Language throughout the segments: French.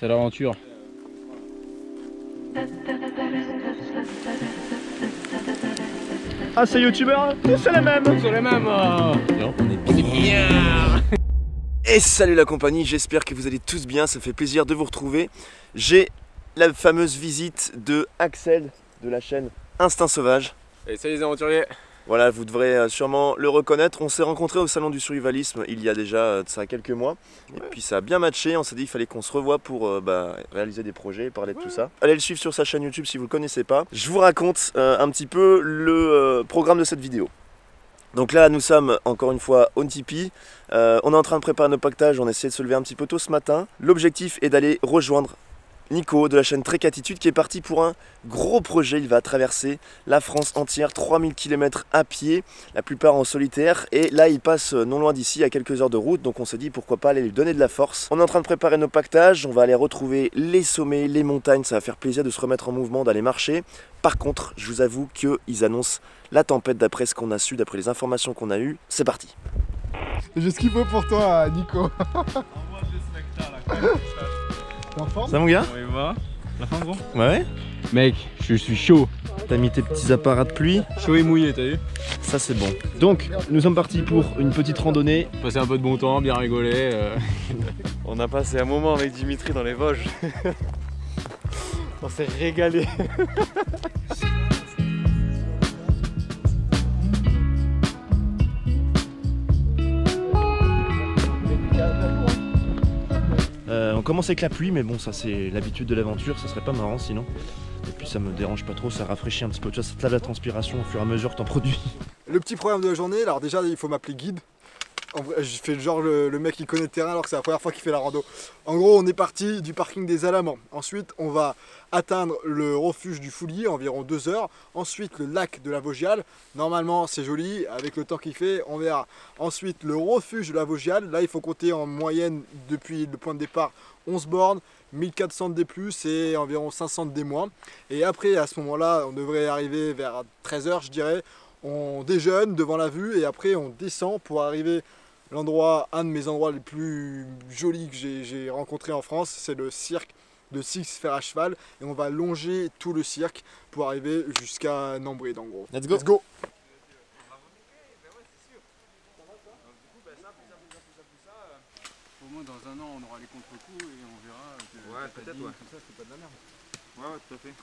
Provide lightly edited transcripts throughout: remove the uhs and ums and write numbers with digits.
C'est l'aventure. Ah, ces youtubeurs, c'est les mêmes. C'est les mêmes. Non, on est bien. Et salut la compagnie, j'espère que vous allez tous bien, ça fait plaisir de vous retrouver. J'ai la fameuse visite de Axel de la chaîne Instinct Sauvage. Et salut les aventuriers. Voilà, vous devrez sûrement le reconnaître. On s'est rencontrés au salon du survivalisme il y a déjà de ça quelques mois. Et puis ça a bien matché, on s'est dit qu'il fallait qu'on se revoie pour réaliser des projets, parler de tout ça. Allez le suivre sur sa chaîne YouTube si vous ne le connaissez pas. Je vous raconte un petit peu le programme de cette vidéo. Donc là nous sommes encore une fois au Tipeee, on est en train de préparer nos pactages, on essaie de se lever un petit peu tôt ce matin. L'objectif est d'aller rejoindre Nico de la chaîne Trek Attitude qui est parti pour un gros projet. Il va traverser la France entière, 3000 km à pied, la plupart en solitaire, et là il passe non loin d'ici à quelques heures de route, donc on s'est dit pourquoi pas aller lui donner de la force. On est en train de préparer nos pactages, on va aller retrouver les sommets, les montagnes, ça va faire plaisir de se remettre en mouvement, d'aller marcher. Par contre, je vous avoue qu'ils annoncent la tempête d'après ce qu'on a su, d'après les informations qu'on a eues. C'est parti. J'ai ce qu'il faut pour toi, Nico. Ça mon gars? On y va. La fin gros. Ouais. Mec, je suis chaud. T'as mis tes petits apparats de pluie. Chaud et mouillé, t'as vu? Ça c'est bon. Donc, nous sommes partis pour une petite randonnée. Passer un peu de bon temps, bien rigoler. On a passé un moment avec Dimitri dans les Vosges. On s'est régalé. On commence avec la pluie, mais bon, ça c'est l'habitude de l'aventure, ça serait pas marrant sinon. Et puis ça me dérange pas trop, ça rafraîchit un petit peu, tu vois, ça te lave la transpiration au fur et à mesure que t'en produis. Le petit programme de la journée, alors déjà il faut m'appeler guide. En vrai, je fais genre le mec qui connaît le terrain alors que c'est la première fois qu'il fait la rando. En gros, on est parti du parking des Alamans. Ensuite, on va atteindre le refuge du Foulier, environ 2 heures. Ensuite, le lac de la Vaugiale. Normalement, c'est joli, avec le temps qu'il fait, on verra. Ensuite, le refuge de la Vaugiale. Là, il faut compter en moyenne, depuis le point de départ, 11 bornes, 1400 de D+, et environ 500 de D-. Et après, à ce moment-là, on devrait arriver vers 13 h, je dirais. On déjeune devant la vue et après, on descend pour arriver un de mes endroits les plus jolis que j'ai rencontré en France, c'est le cirque de Six Fers à cheval, et on va longer tout le cirque pour arriver jusqu'à Nambride en gros. Let's go. Let's go. Au moins dans un an on aura les contre-coups et on verra que peut-être tout ça c'est pas de la merde. Ouais, tout à fait.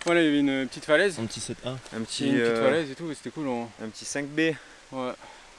Voilà, il y avait une petite falaise. Un petit 7-1. Une petite falaise et tout, c'était cool. Un petit 5B. Ouais.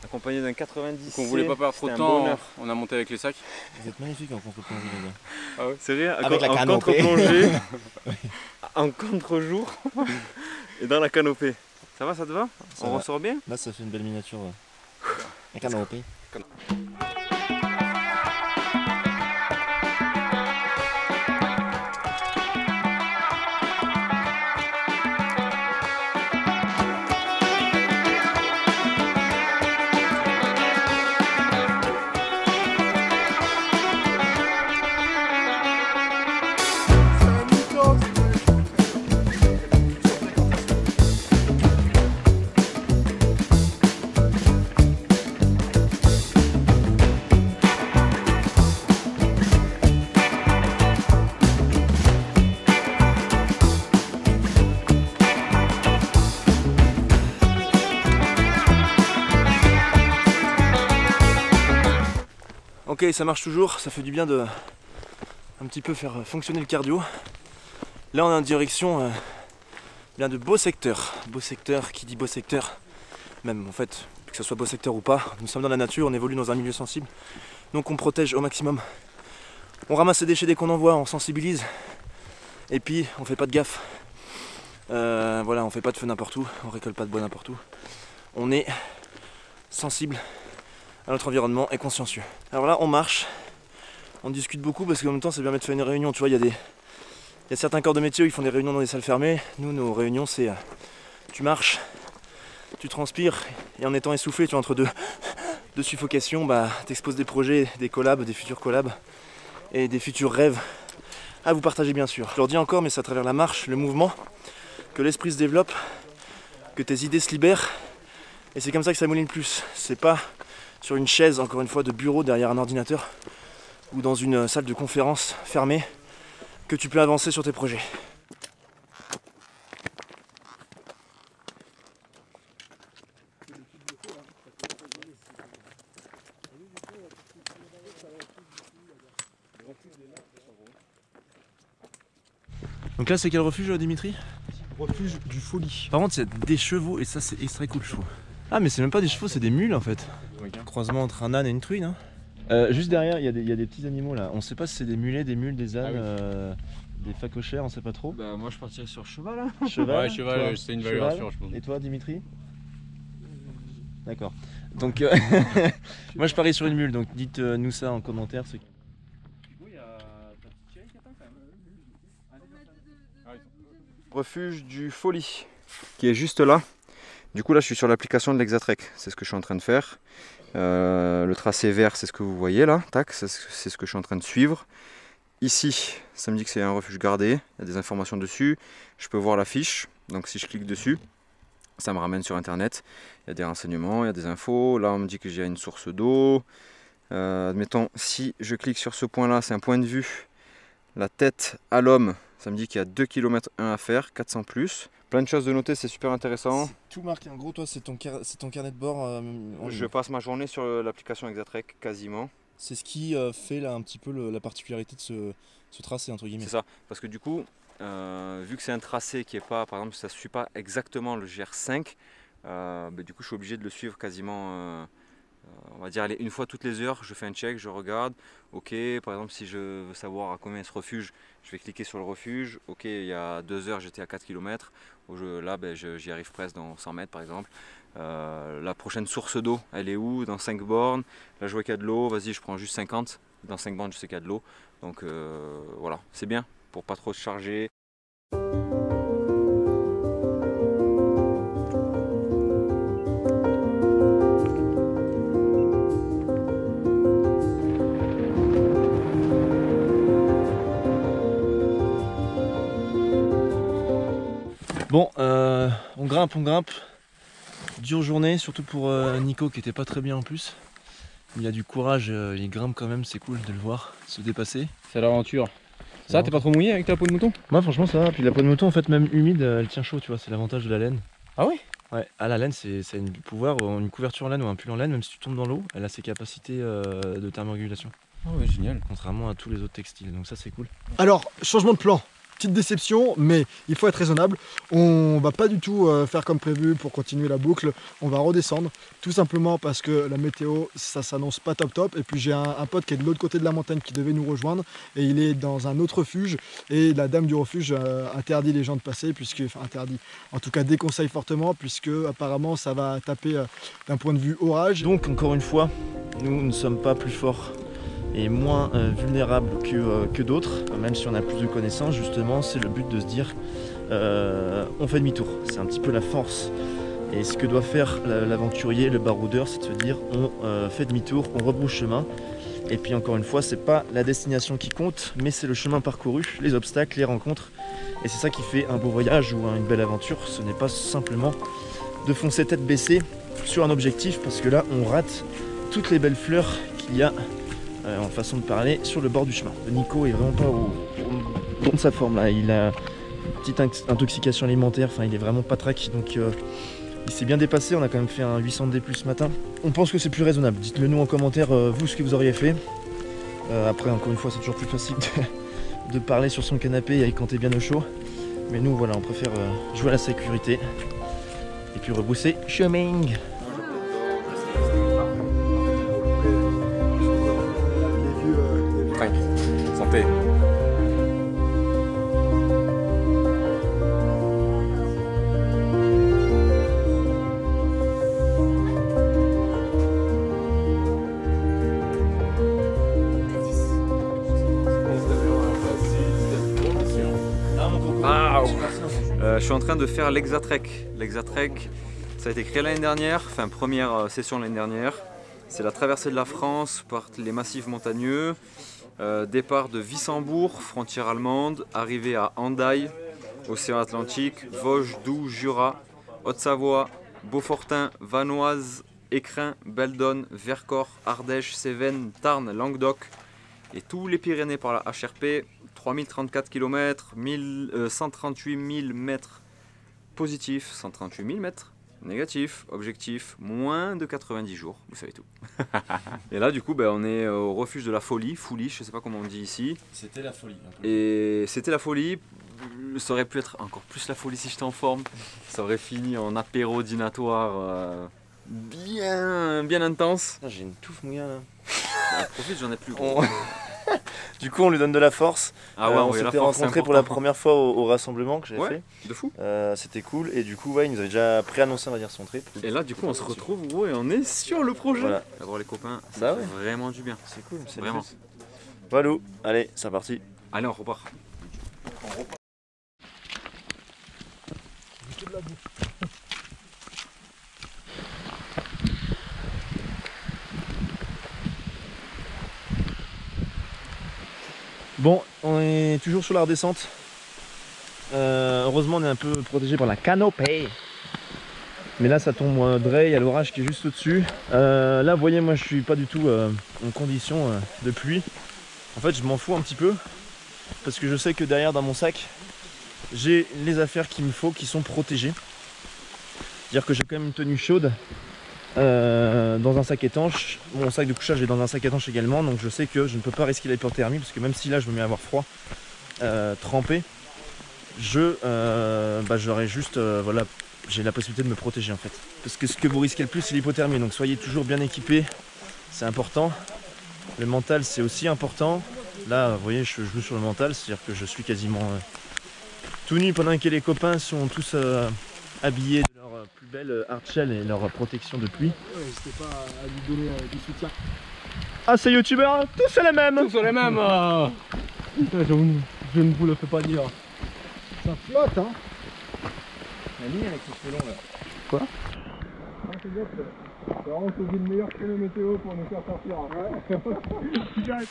Accompagné d'un 90. Donc on voulait pas perdre trop de temps, on a monté avec les sacs. Vous êtes magnifique en contre-plongée les gars. Ah ouais. C'est rien, avec la canopée. contre-plongée, en contre-jour et dans la canopée. Ça va, ça te va? On ressort bien? Là ça fait une belle miniature. La canopée. Ok, ça marche toujours, ça fait du bien de un petit peu faire fonctionner le cardio. Là on est en direction bien de beaux secteurs. Beau secteur, qui dit beau secteur, même en fait, que ce soit beau secteur ou pas, nous sommes dans la nature, on évolue dans un milieu sensible. Donc on protège au maximum. On ramasse les déchets dès qu'on en voit, on sensibilise. Et puis on fait pas de gaffe. Voilà, on fait pas de feu n'importe où, on récolte pas de bois n'importe où. On est sensible à notre environnement et consciencieux. Alors là on marche, on discute beaucoup parce qu'en même temps c'est bien de faire une réunion, tu vois, il y a certains corps de métier où ils font des réunions dans des salles fermées. Nous nos réunions c'est tu marches, tu transpires et en étant essoufflé, tu vois, entre deux suffocations, bah t'exposes des projets, des collabs, des futurs collabs et des futurs rêves à vous partager bien sûr. Je leur dis encore, mais c'est à travers la marche, le mouvement, que l'esprit se développe, que tes idées se libèrent, et c'est comme ça que ça mouline plus. C'est pas sur une chaise, encore une fois, de bureau derrière un ordinateur ou dans une salle de conférence fermée que tu peux avancer sur tes projets. Donc là c'est quel refuge Dimitri? Refuge du Folie. Par contre il y a des chevaux et ça c'est extra cool je trouve. Ah mais c'est même pas des chevaux, c'est des mules en fait. Croisement entre un âne et une truie, hein. Juste derrière il y a des petits animaux là. On sait pas si c'est des mulets, des mules, des ânes, des phacochères, on sait pas trop. Bah moi je partirais sur cheval hein. Cheval, ouais, cheval c'est une valeur sûre je pense. Et toi Dimitri? D'accord. Donc moi je parie sur une mule, donc dites nous ça en commentaire. Refuge du Folie qui est juste là. Du coup là je suis sur l'application de l'Exatrek, c'est ce que je suis en train de faire. Le tracé vert c'est ce que vous voyez là, tac, c'est ce que je suis en train de suivre. Ici ça me dit que c'est un refuge gardé, il y a des informations dessus, je peux voir la fiche, donc si je clique dessus ça me ramène sur internet, il y a des renseignements, il y a des infos, là on me dit que j'ai une source d'eau. Admettons si je clique sur ce point là, c'est un point de vue, la tête à l'homme. Ça me dit qu'il y a 2 km 1 à faire, 400 plus. Plein de choses de noter, c'est super intéressant. Tout marqué en gros, toi c'est ton carnet de bord. Je passe ma journée sur l'application Exatrek quasiment. C'est ce qui fait là un petit peu la particularité de ce tracé entre guillemets. C'est ça, parce que du coup, vu que c'est un tracé qui est pas, par exemple, ça ne suit pas exactement le GR5, du coup je suis obligé de le suivre quasiment. On va dire allez, une fois toutes les heures, je fais un check, je regarde. Ok, par exemple si je veux savoir à combien est ce refuge, je vais cliquer sur le refuge. Ok, il y a 2 heures j'étais à 4 km. Là j'y arrive presque dans 100 mètres par exemple. La prochaine source d'eau, elle est où? Dans 5 bornes. Là je vois qu'il y a de l'eau, vas-y je prends juste 50. Dans 5 bornes je sais qu'il y a de l'eau. Donc voilà, c'est bien pour pas trop se charger. Bon, on grimpe. Dure journée, surtout pour Nico qui était pas très bien en plus. Il a du courage, il grimpe quand même, c'est cool de le voir se dépasser. C'est l'aventure. Ça, t'es pas trop mouillé avec ta peau de mouton? Moi franchement ça va, puis la peau de mouton en fait même humide, elle tient chaud tu vois, c'est l'avantage de la laine. Ah ouais? Ouais, la laine c'est une pouvoir, une couverture en laine ou un pull en laine, même si tu tombes dans l'eau, elle a ses capacités de thermorégulation. Ah ouais, génial. Contrairement à tous les autres textiles, donc ça c'est cool. Alors, changement de plan. Petite déception, mais il faut être raisonnable. On va pas du tout faire comme prévu pour continuer la boucle. On va redescendre, tout simplement parce que la météo, ça s'annonce pas top. Et puis j'ai un pote qui est de l'autre côté de la montagne qui devait nous rejoindre. Et il est dans un autre refuge. Et la dame du refuge interdit les gens de passer, enfin interdit, en tout cas déconseille fortement, puisque apparemment ça va taper d'un point de vue orage. Donc encore une fois, nous ne sommes pas plus forts et moins vulnérable que d'autres, même si on a plus de connaissances. Justement c'est le but de se dire on fait demi-tour, c'est un petit peu la force et ce que doit faire l'aventurier, le baroudeur, c'est de se dire on fait demi-tour, on rebrousse chemin. Et puis encore une fois c'est pas la destination qui compte, mais c'est le chemin parcouru, les obstacles, les rencontres, et c'est ça qui fait un beau voyage ou une belle aventure. Ce n'est pas simplement de foncer tête baissée sur un objectif, parce que là on rate toutes les belles fleurs qu'il y a en façon de parler sur le bord du chemin. Nico est vraiment pas au bon de sa forme là, il a une petite intoxication alimentaire, enfin il est vraiment pas track, donc il s'est bien dépassé. On a quand même fait un 800 D+ ce matin. On pense que c'est plus raisonnable, dites-le nous en commentaire vous ce que vous auriez fait. Après encore une fois c'est toujours plus facile de parler sur son canapé quand t'es bien au chaud, mais nous voilà on préfère jouer à la sécurité et puis rebrousser chemin. Santé. Je suis en train de faire l'Exatrek. L'Exatrek, ça a été créé l'année dernière, enfin première session l'année dernière. C'est la traversée de la France par les massifs montagneux. Départ de Wissembourg, frontière allemande, arrivée à Hendaye, océan Atlantique, Vosges, Doubs, Jura, Haute-Savoie, Beaufortin, Vanoise, Écrin, Beldon, Vercors, Ardèche, Cévennes, Tarn, Languedoc et tous les Pyrénées par la HRP, 3034 km, 138 000 mètres positifs, 138 000 mètres négatifs, objectif moins de 90 jours, vous savez tout. Et là du coup on est au refuge de la folie, je sais pas comment on dit ici. C'était la folie. Et c'était la folie, ça aurait pu être encore plus la folie si j'étais en forme. Ça aurait fini en apéro dînatoire bien intense. J'ai une touffe mon gars là. Profite, j'en ai plus. Du coup on lui donne de la force. Ah ouais, on s'était rencontrés pour la première fois au rassemblement que j'avais fait. De fou. C'était cool et du coup il nous avait déjà préannoncé on va dire son trip. Et là du coup on se retrouve et on est sur le projet. Voilà. D'avoir les copains, ça fait vraiment du bien. C'est cool, c'est vraiment. Voilà, allez c'est parti. Allez on repart. Bon, on est toujours sur la redescente. Heureusement, on est un peu protégé par la canopée. Mais là, ça tombe Dre, il y a l'orage qui est juste au-dessus. Là, vous voyez, moi, je suis pas du tout en condition de pluie. En fait, je m'en fous un petit peu. Parce que je sais que derrière, dans mon sac, j'ai les affaires qu'il me faut qui sont protégées. C'est-à-dire que j'ai quand même une tenue chaude. Dans un sac étanche, mon sac de couchage est dans un sac étanche également, donc je sais que je ne peux pas risquer l'hypothermie parce que même si là je me mets à avoir froid, trempé, j'aurais juste, voilà, j'ai la possibilité de me protéger en fait. Parce que ce que vous risquez le plus c'est l'hypothermie, donc soyez toujours bien équipés, c'est important. Le mental c'est aussi important. Là vous voyez je joue sur le mental, c'est-à-dire que je suis quasiment tout nu pendant que les copains sont tous habillés de leur plus belle hardshell et leur protection de pluie. N'hésitez pas à lui donner du soutien. Ah ces youtubeurs, tous c'est les mêmes. Tous sont les mêmes. Je ne vous le fais pas dire. Ça flotte hein. La ligne avec ce long là. Quoi? C'est vraiment choisi le meilleur créneau météo pour nous faire sortir. Ouais.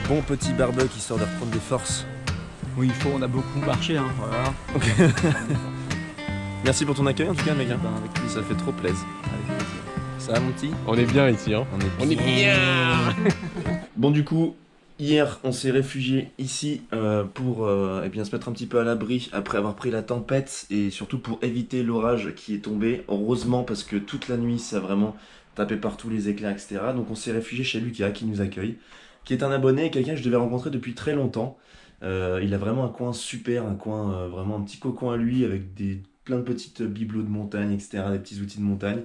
Bon petit barbecue qui sort de reprendre des forces. Oui, il faut, on a beaucoup marché. Hein, voilà. Okay. Merci pour ton accueil en tout cas mec. Avec ça fait trop plaisir. Ça va mon petit? On est bien ici. Hein. On est bien. Bon du coup, hier on s'est réfugié ici pour eh bien, se mettre un petit peu à l'abri après avoir pris la tempête et surtout pour éviter l'orage qui est tombé. Heureusement parce que toute la nuit ça a vraiment tapé partout les éclairs etc. Donc on s'est réfugié chez Lucas qui nous accueille, qui est un abonné, quelqu'un que je devais rencontrer depuis très longtemps. Il a vraiment un coin super, un coin vraiment un petit cocon à lui avec plein de petites bibelots de montagne etc. Des petits outils de montagne.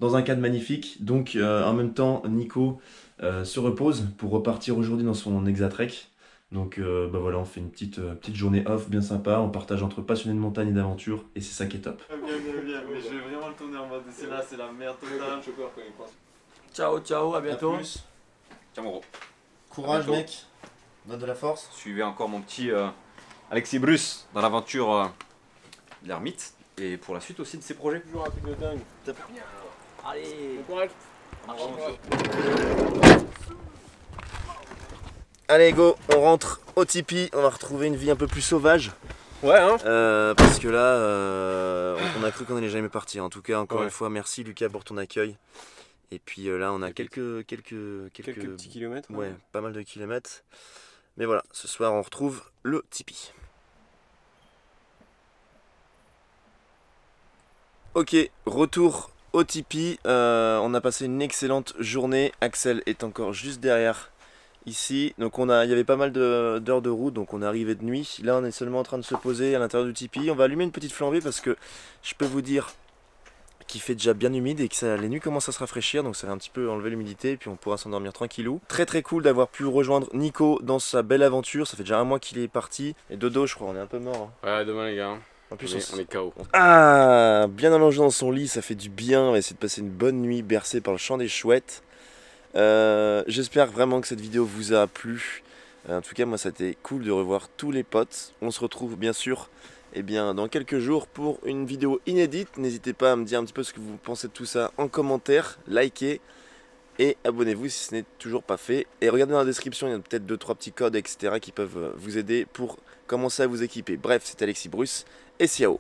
Dans un cadre magnifique, donc en même temps Nico se repose pour repartir aujourd'hui dans son Exatrek. Donc voilà, on fait une petite journée off bien sympa, on partage entre passionnés de montagne et d'aventure et c'est ça qui est top. Bien, mais je vais vraiment le tourner en mode c'est là, c'est la merde totale. Ciao, ciao, à bientôt. Ciao mon gros. Courage mec, donne de la force. Suivez encore mon petit Alexis Bruce dans l'aventure de l'ermite et pour la suite aussi de ses projets. Toujours un truc de dingue. Allez, Bon courage. allez go, on rentre au tipi, on va retrouver une vie un peu plus sauvage. Ouais hein. Parce que là, on a cru qu'on allait jamais partir. En tout cas, encore une fois, merci Lucas pour ton accueil. Et puis là, on a quelques petits kilomètres. Ouais, pas mal de kilomètres. Mais voilà, ce soir, on retrouve le tipi. Ok, retour au tipi. On a passé une excellente journée. Axel est encore juste derrière. Ici, donc il y avait pas mal d'heures de route, donc on est arrivé de nuit. Là on est seulement en train de se poser à l'intérieur du tipi. On va allumer une petite flambée parce que je peux vous dire qu'il fait déjà bien humide et que les nuits commencent à se rafraîchir, donc ça va un petit peu enlever l'humidité et puis on pourra s'endormir tranquillou. Très très cool d'avoir pu rejoindre Nico dans sa belle aventure. Ça fait déjà un mois qu'il est parti. Et dodo, je crois, on est un peu mort. Hein. Ouais, demain les gars. En plus, on est KO. Ah, bien allongé dans son lit, ça fait du bien. On va essayer de passer une bonne nuit bercé par le chant des chouettes. J'espère vraiment que cette vidéo vous a plu. En tout cas moi ça a été cool de revoir tous les potes. On se retrouve bien sûr dans quelques jours pour une vidéo inédite. N'hésitez pas à me dire un petit peu ce que vous pensez de tout ça en commentaire, likez et abonnez-vous si ce n'est toujours pas fait. Et regardez dans la description, il y a peut-être 2-3 petits codes etc. qui peuvent vous aider pour commencer à vous équiper. Bref, c'était Alexis Bruce et ciao.